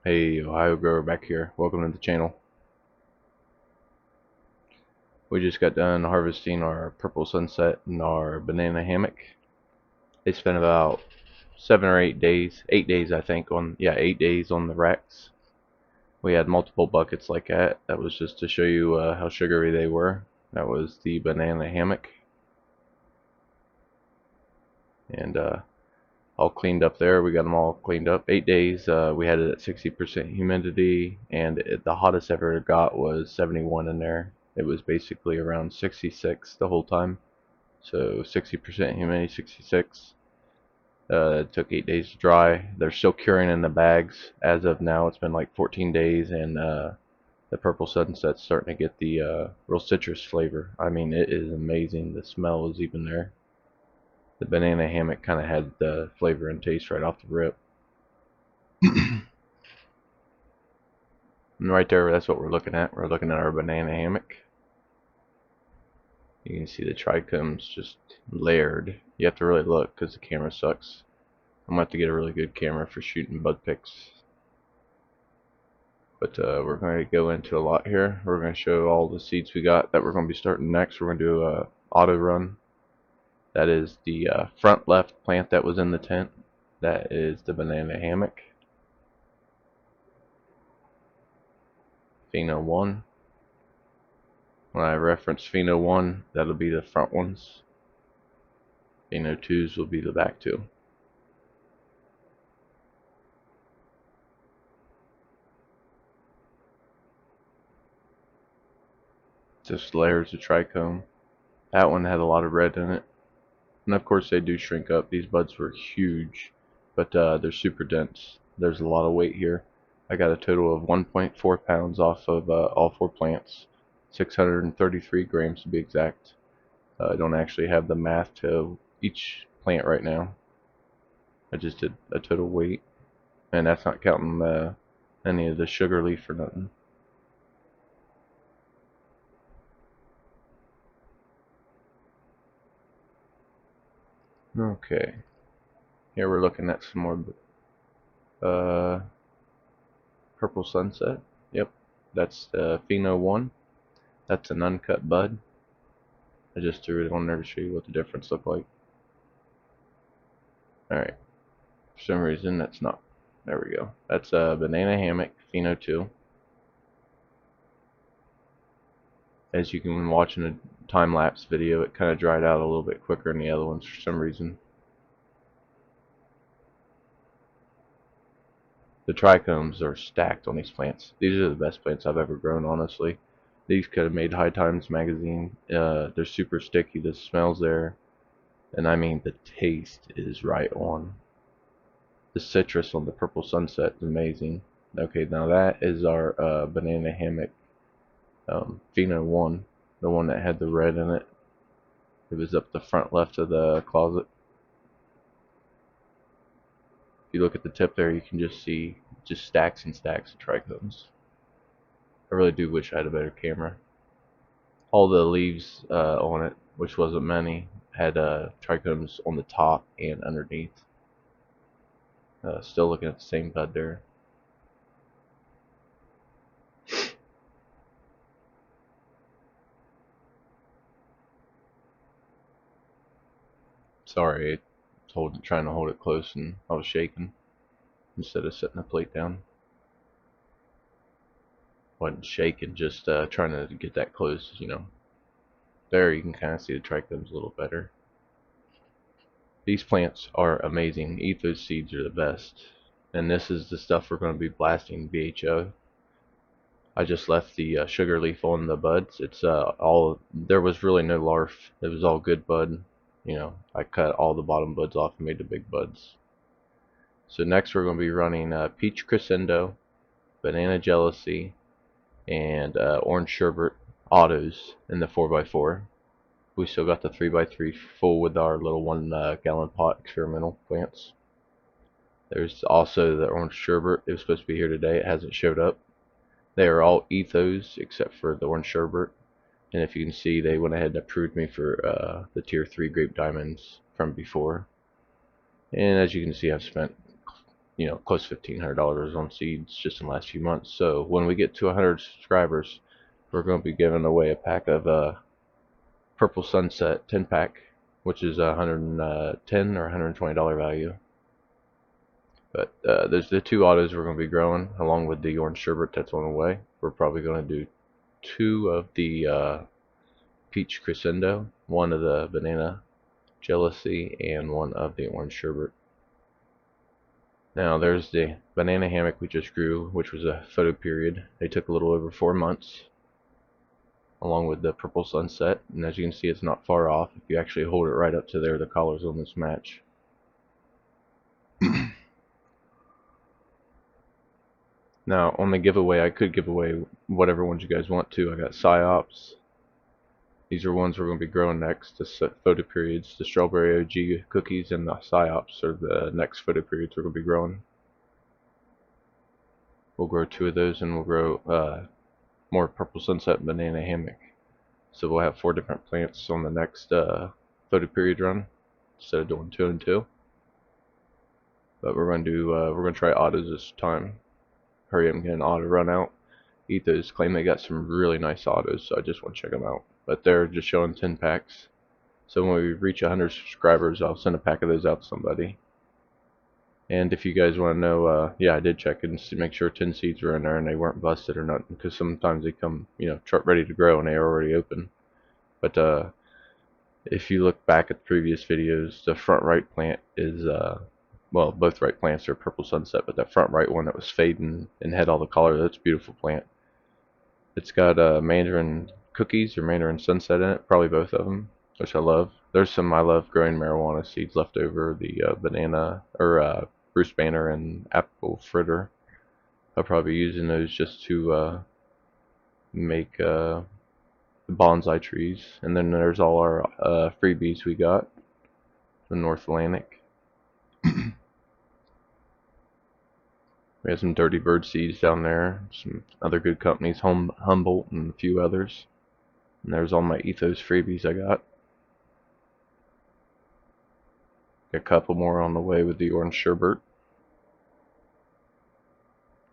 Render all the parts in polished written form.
Hey, Ohio Grower back here. Welcome to the channel. We just got done harvesting our purple sunset and our banana hammock. They spent about 7 or 8 days, 8 days I think, 8 days on the racks. We had multiple buckets like that. That was just to show you how sugary they were. That was the banana hammock. And all cleaned up there. We got them all cleaned up. 8 days. We had it at 60% humidity, and the hottest I ever got was 71 in there. It was basically around 66 the whole time. So 60% humidity, 66. It took 8 days to dry. They're still curing in the bags as of now. It's been like 14 days, and the purple sunset's starting to get the real citrus flavor. I mean, it is amazing. The smell is even there. The banana hammock kind of had the flavor and taste right off the rip. And right there, that's what we're looking at. We're looking at our banana hammock. You can see the trichomes just layered. You have to really look because the camera sucks. I'm going to have to get a really good camera for shooting bud pics. But we're going to go into a lot here. We're going to show all the seeds we got that we're going to be starting next. We're going to do a auto run. That is the front left plant that was in the tent. That is the banana hammock. Pheno 1. When I reference Pheno 1, that'll be the front ones. Pheno 2s will be the back two. Just layers of trichome. That one had a lot of red in it. And of course they do shrink up. These buds were huge, but they're super dense. There's a lot of weight here. I got a total of 1.4 pounds off of all four plants. 633 grams to be exact. I don't actually have the math to each plant right now. I just did a total weight, and that's not counting any of the sugar leaf or nothing. Okay, here we're looking at some more purple sunset. Yep, that's the Pheno 1. That's an uncut bud. I just threw it on there to show you what the difference looked like. Alright, for some reason that's not. There we go. That's a banana hammock Pheno 2. As you can watch in a time-lapse video, it kind of dried out a little bit quicker than the other ones for some reason. The trichomes are stacked on these plants. These are the best plants I've ever grown, honestly. These could have made High Times magazine. They're super sticky. The smell's there. And I mean, the taste is right on. The citrus on the purple sunset is amazing. Okay, now that is our banana hammock Pheno 1. The one that had the red in it. It was up the front left of the closet. If you look at the tip there, you can just see just stacks and stacks of trichomes. I really do wish I had a better camera. All the leaves on it, which wasn't many, had trichomes on the top and underneath. Still looking at the same bud there. Sorry, I was trying to hold it close and I was shaking instead of setting the plate down. Wasn't shaking, just trying to get that close, you know. There you can kind of see the trichomes a little better. These plants are amazing. Ethos seeds are the best. And this is the stuff we're going to be blasting BHO. I just left the sugar leaf on the buds. It's there was really no larf. It was all good bud. You know, I cut all the bottom buds off and made the big buds. So next we're going to be running peach crescendo, banana jealousy, and orange sherbet autos in the 4x4. We still got the 3x3 full with our little 1 gallon pot experimental plants. There's also the orange sherbet. It was supposed to be here today. It hasn't showed up. They are all ethos except for the orange sherbet. And if you can see, they went ahead and approved me for the tier 3 grape diamonds from before. And as you can see, I've spent you know, close to $1,500 on seeds just in the last few months. So when we get to 100 subscribers, we're going to be giving away a pack of Purple Sunset 10 pack, which is $110 or $120 value. But there's the two autos we're going to be growing, along with the orange sherbet that's on the way. We're probably going to do two of the peach crescendo, one of the banana jealousy, and one of the orange sherbet. Now there's the banana hammock we just grew, which was a photo period. They took a little over 4 months, along with the purple sunset. And as you can see, it's not far off. If you actually hold it right up to there, the collars almost match. Now on the giveaway, I could give away whatever ones you guys want to. I got psyops. These are ones we're going to be growing next. The photo periods, the strawberry OG cookies, and the psyops are the next photo periods we're going to be growing. We'll grow two of those, and we'll grow more purple sunset and banana hammock. So we'll have 4 different plants on the next photo period run instead of doing 2 and 2. But we're going to do we're going to try autos this time. Hurry up and get an auto run out. Ethos claim they got some really nice autos, so I just want to check them out. But they're just showing 10 packs. So when we reach 100 subscribers, I'll send a pack of those out to somebody. And if you guys want to know, yeah, I did check it and make sure 10 seeds were in there and they weren't busted or nothing, because sometimes they come, you know, ready to grow and they are already open. But if you look back at the previous videos, the front right plant is, well, both right plants are purple sunset, but that front right one that was fading and had all the color, that's a beautiful plant. It's got mandarin cookies or mandarin sunset in it, probably both of them, which I love. There's some I love growing marijuana seeds left over, the banana, or Bruce Banner and apple fritter. I'll probably be using those just to make bonsai trees. And then there's all our freebies we got from North Atlantic. We have some Dirty Bird seeds down there, some other good companies, Humboldt and a few others. And there's all my Ethos freebies I got. A couple more on the way with the orange sherbet.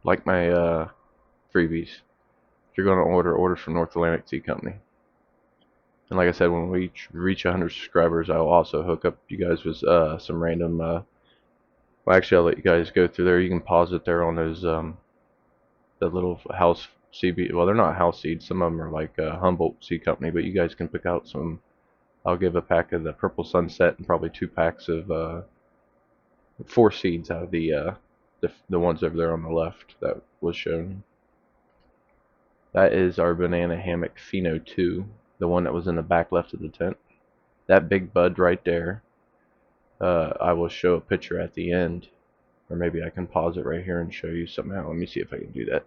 Like my freebies. If you're going to order from North Atlantic Seed Company. And like I said, when we reach 100 subscribers, I will also hook up you guys with some random. Well, actually, I'll let you guys go through there. You can pause it there on those the little house CB. Well, they're not house seeds. Some of them are like Humboldt Seed Company, but you guys can pick out some. I'll give a pack of the Purple Sunset and probably 2 packs of 4 seeds out of the ones over there on the left that was shown. That is our Banana Hammock Pheno 2, the one that was in the back left of the tent. That big bud right there, I will show a picture at the end, or maybe I can pause it right here and show you somehow. Let me see if I can do that.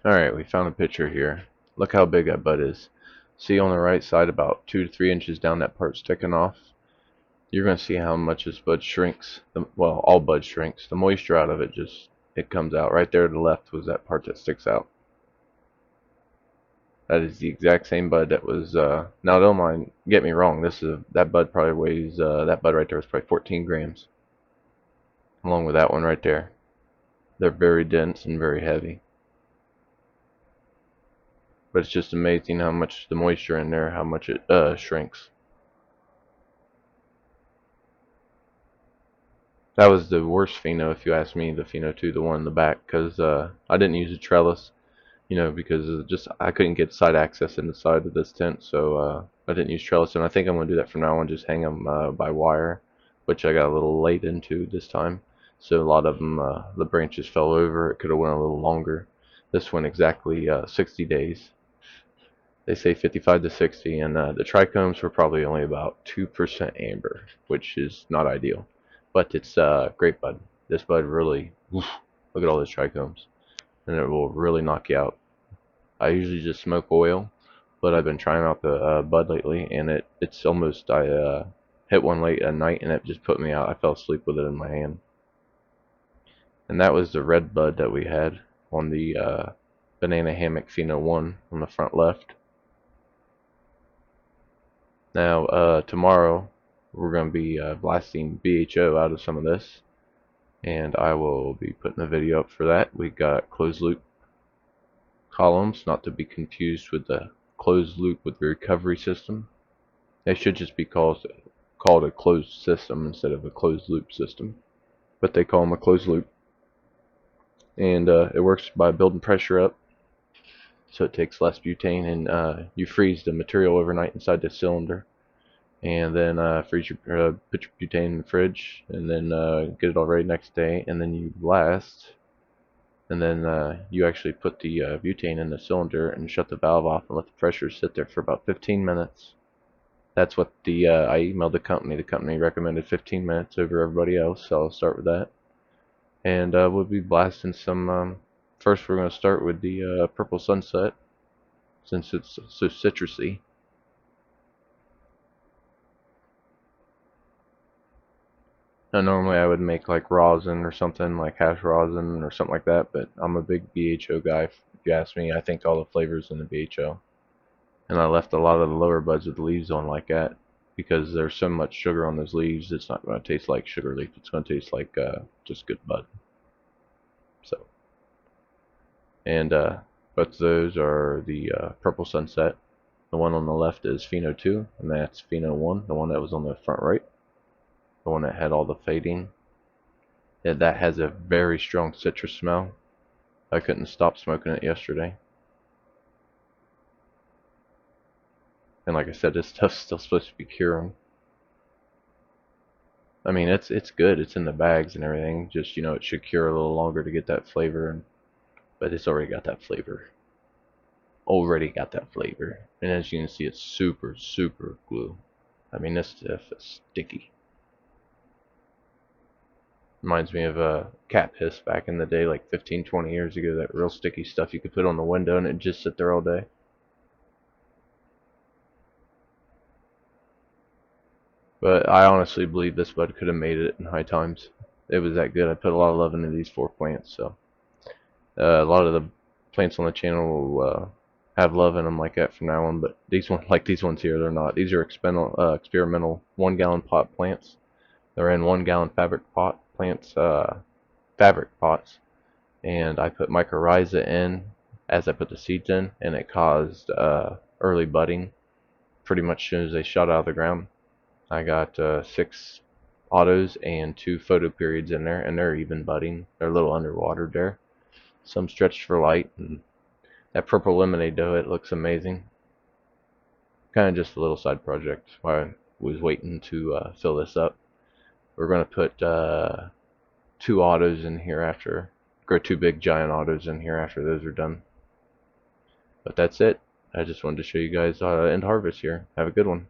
Alright, we found a picture here. Look how big that bud is. See on the right side, about 2 to 3 inches down, that part sticking off. You're going to see how much this bud shrinks. Well, all bud shrinks. The moisture out of it it comes out. Right there to the left was that part that sticks out. That is the exact same bud that was, now don't mind, get me wrong, that bud probably weighs, that bud right there was probably 14 grams. Along with that one right there. They're very dense and very heavy. But it's just amazing how much the moisture in there, how much it shrinks. That was the worst pheno, if you ask me, the pheno 2, the one in the back, because I didn't use a trellis, you know, because I couldn't get side access in the side of this tent, so I didn't use trellis, and I think I'm going to do that from now on, just hang them by wire, which I got a little late into this time, so a lot of them, the branches fell over. It could have went a little longer. This went exactly 60 days. They say 55 to 60, and the trichomes were probably only about 2% amber, which is not ideal. But it's great bud. This bud really, oof, look at all those trichomes, and it will really knock you out. I usually just smoke oil, but I've been trying out the bud lately, and it's almost, I hit one late at night, and it just put me out. I fell asleep with it in my hand. And that was the red bud that we had on the Banana Hammock Pheno 1 on the front left. Now, tomorrow, we're going to be blasting BHO out of some of this. and I will be putting a video up for that. We got closed loop columns, not to be confused with the closed loop with the recovery system. They should just be called a closed system instead of a closed loop system, but they call them a closed loop. And it works by building pressure up, so it takes less butane, and you freeze the material overnight inside the cylinder, and then put your butane in the fridge, and then get it all ready next day, and then you blast, and then you actually put the butane in the cylinder and shut the valve off and let the pressure sit there for about 15 minutes. That's what I emailed the company. The company recommended 15 minutes over everybody else, so I'll start with that. And we'll be blasting some. First, we're going to start with the Purple Sunset, since it's so citrusy. Now, normally I would make like rosin or something, like hash rosin or something like that, but I'm a big BHO guy. If you ask me, I think all the flavors in the BHO. And I left a lot of the lower buds of the leaves on like that, because there's so much sugar on those leaves, it's not going to taste like sugar leaf. It's going to taste like just good bud. So, and both those are the Purple Sunset. The one on the left is Pheno 2, and that's Pheno 1, the one that was on the front right, the one that had all the fading. Yeah, that has a very strong citrus smell. I couldn't stop smoking it yesterday. And like I said, this stuff's still supposed to be curing. I mean, it's good. It's in the bags and everything. Just, it should cure a little longer to get that flavor, but it's already got that flavor. Already got that flavor. And as you can see, it's super, super glue. I mean, this stuff is sticky. Reminds me of a cat piss back in the day, like 15, 20 years ago. That real sticky stuff you could put on the window and it'd just sit there all day. But I honestly believe this bud could have made it in high times. It was that good. I put a lot of love into these 4 plants, so a lot of the plants on the channel will have love in them like that from now on. But these ones, like these ones here, they're not. These are experimental 1-gallon pot plants. They're in 1-gallon fabric pots, and I put mycorrhiza in as I put the seeds in, and it caused early budding pretty much as soon as they shot out of the ground. I got 6 autos and 2 photo periods in there, and they're even budding. They're a little underwater there. Some stretched for light, and that purple lemonade though, it looks amazing. Kind of just a little side project while I was waiting to fill this up. We're going to put 2 autos in here after, grow 2 big giant autos in here after those are done. But that's it. I just wanted to show you guys end harvest here. Have a good one.